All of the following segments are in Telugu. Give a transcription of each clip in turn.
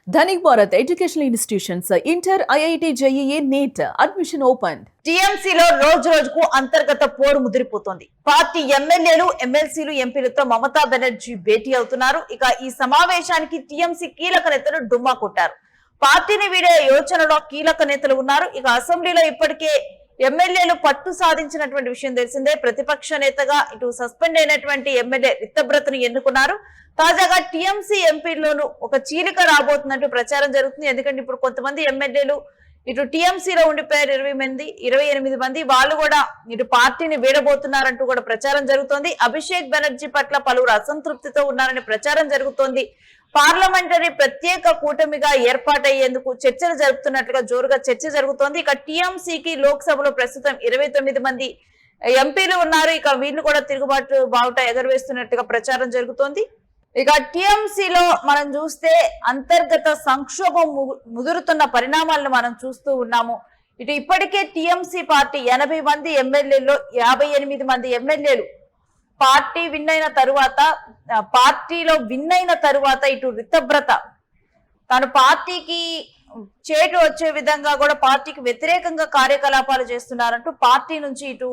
Dhanik Bharat Educational Institutions, Inter, IIT, JEE, NEET, admission opened. టీఎంసీలో రోజుకు అంతర్గత పోరు ముదిరిపోతోంది. పార్టీ ఎమ్మెల్యేలు, ఎమ్మెల్సీలు, ఎంపీలతో మమతా బెనర్జీ భేటీ అవుతున్నారు. ఇక ఈ సమావేశానికి టీఎంసీ కీలక నేతలు డుమ్మా కొట్టారు. పార్టీని వీడే యోచనలో కీలక నేతలు ఉన్నారు. ఇక అసెంబ్లీలో ఇప్పటికే ఎమ్మెల్యేలు పట్టు సాధించినటువంటి విషయం తెలిసిందే. ప్రతిపక్ష నేతగా ఇటు సస్పెండ్ అయినటువంటి ఎమ్మెల్యే రిత్తబ్రతను ఎన్నుకున్నారు. తాజాగా టీఎంసీ ఎంపీల్లోనూ ఒక చీలిక రాబోతున్నట్టు ప్రచారం జరుగుతుంది. ఎందుకంటే ఇప్పుడు కొంతమంది ఎమ్మెల్యేలు ఇటు టీఎంసీలో ఉండిపోయారు 28 మంది వాళ్ళు కూడా ఇటు పార్టీని వీడబోతున్నారంటూ కూడా ప్రచారం జరుగుతోంది. అభిషేక్ బెనర్జీ పట్ల పలువురు అసంతృప్తితో ఉన్నారని ప్రచారం జరుగుతోంది. పార్లమెంటరీ ప్రత్యేక కూటమిగా ఏర్పాటయ్యేందుకు చర్చలు జరుపుతున్నట్లుగా జోరుగా చర్చ జరుగుతోంది. ఇక టీఎంసీకి లోక్సభలో ప్రస్తుతం 29 మంది ఎంపీలు ఉన్నారు. ఇక వీళ్ళు కూడా తిరుగుబాటు బావుట ఎగరవేస్తున్నట్టుగా ప్రచారం జరుగుతోంది. ఇక టీఎంసీలో మనం చూస్తే అంతర్గత సంక్షోభం ముదురుతున్న పరిణామాలను మనం చూస్తూ ఉన్నాము. ఇటు ఇప్పటికే టీఎంసీ పార్టీ 80 మంది ఎమ్మెల్యేల్లో 58 మంది ఎమ్మెల్యేలు పార్టీలో విన్ అయిన తరువాత ఇటు రిత్తబ్రత తన పార్టీకి చేటు వచ్చే విధంగా కూడా పార్టీకి వ్యతిరేకంగా కార్యకలాపాలు చేస్తున్నారంటూ పార్టీ నుంచి ఇటు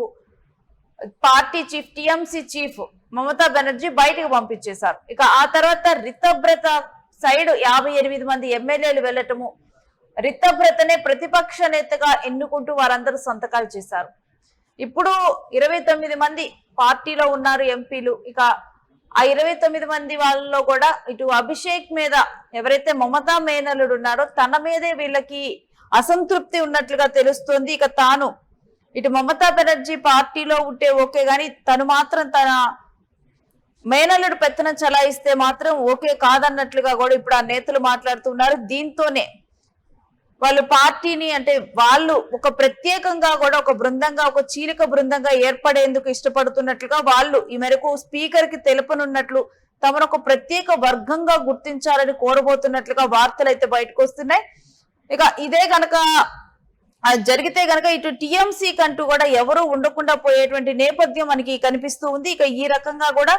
party chief TMC chief Mamata Banerjee బయటకు పంపించేశారు. ఇక ఆ తర్వాత రిత్తబ్రత సైడ్ 58 మంది ఎమ్మెల్యేలు వెళ్లటము, రిత్తబ్రతనే ప్రతిపక్ష నేతగా ఎన్నుకుంటూ వారందరూ సంతకాలు చేశారు. ఇప్పుడు 29 మంది పార్టీలో ఉన్నారు ఎంపీలు. ఇక ఆ 29 మంది వాళ్ళలో కూడా ఇటు అభిషేక్ మీద ఎవరైతే మమతా మేనల్లుడు ఉన్నారో తన మీదే వీళ్ళకి అసంతృప్తి ఉన్నట్లుగా తెలుస్తోంది. ఇక తాను ఇటు మమతా బెనర్జీ పార్టీలో ఉంటే ఓకే గాని తను మాత్రం తన మేనల్లుడు పెత్తనం చలాయిస్తే మాత్రం ఓకే కాదన్నట్లుగా కూడా ఇప్పుడు ఆ నేతలు మాట్లాడుతున్నారు. దీంతోనే వాళ్ళు పార్టీని అంటే వాళ్ళు ఒక ప్రత్యేకంగా కూడా ఒక బృందంగా ఒక చీలిక బృందంగా ఏర్పడేందుకు ఇష్టపడుతున్నట్లుగా వాళ్ళు ఈ మేరకు స్పీకర్ కి తెలుపనున్నట్లు తమను ఒక ప్రత్యేక వర్గంగా గుర్తించాలని కోరబోతున్నట్లుగా వార్తలు అయితే బయటకు వస్తున్నాయి. ఇక ఇదే గనక జరిగితే గనక ఇటు టీఎంసీ కంటూ కూడా ఎవరు ఉండకుండా పోయేటువంటి నేపథ్యం మనకి కనిపిస్తూ ఉంది. ఇక ఈ రకంగా కూడా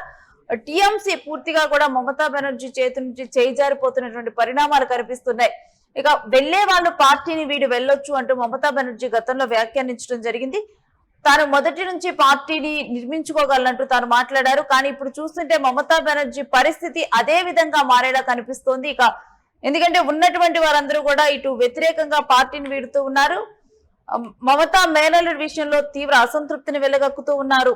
టీఎంసీ పూర్తిగా కూడా మమతా బెనర్జీ చేతి నుంచి చేజారిపోతున్నటువంటి పరిణామాలు కనిపిస్తున్నాయి. ఇక వెళ్లే వాళ్ళు పార్టీని వీడి వెళ్ళొచ్చు అంటూ మమతా బెనర్జీ గతంలో వ్యాఖ్యానించడం జరిగింది. తాను మొదటి నుంచి పార్టీని నిర్మించుకోగలనంటూ తాను మాట్లాడారు. కానీ ఇప్పుడు చూస్తుంటే మమతా బెనర్జీ పరిస్థితి అదే విధంగా మారేలా కనిపిస్తోంది. ఇక ఎందుకంటే ఉన్నటువంటి వారందరూ కూడా ఇటు వ్యతిరేకంగా పార్టీని వీడుతూ ఉన్నారు. మమతా మేనల్లుడి విషయంలో తీవ్ర అసంతృప్తిని వెళ్లగక్కుతూ ఉన్నారు.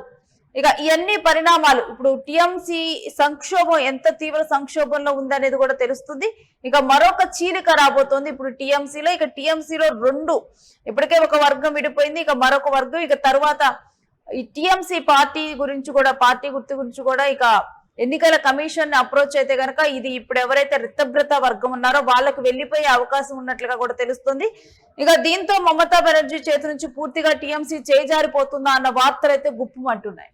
ఇక ఇవన్నీ పరిణామాలు ఇప్పుడు టీఎంసీ సంక్షోభం ఎంత తీవ్ర సంక్షోభంలో ఉందనేది కూడా తెలుస్తుంది. ఇక మరొక చీలిక రాబోతోంది ఇప్పుడు టీఎంసీలో. ఇక టీఎంసీలో ఇప్పటికే ఒక వర్గం విడిపోయింది. ఇక మరొక వర్గం ఇక తర్వాత ఈ టీఎంసీ పార్టీ గురించి కూడా పార్టీ గుర్తు గురించి కూడా ఇక ఎన్నికల కమిషన్ అప్రోచ్ అయితే గనక ఇది ఇప్పుడు ఎవరైతే రిత్తబ్రత వర్గం ఉన్నారో వాళ్ళకి వెళ్లిపోయే అవకాశం ఉన్నట్లుగా కూడా తెలుస్తుంది. ఇక దీంతో మమతా బెనర్జీ చేతి నుంచి పూర్తిగా టీఎంసీ చేజారిపోతుందా అన్న వార్తలు అయితే గుప్పుమంటున్నాయి.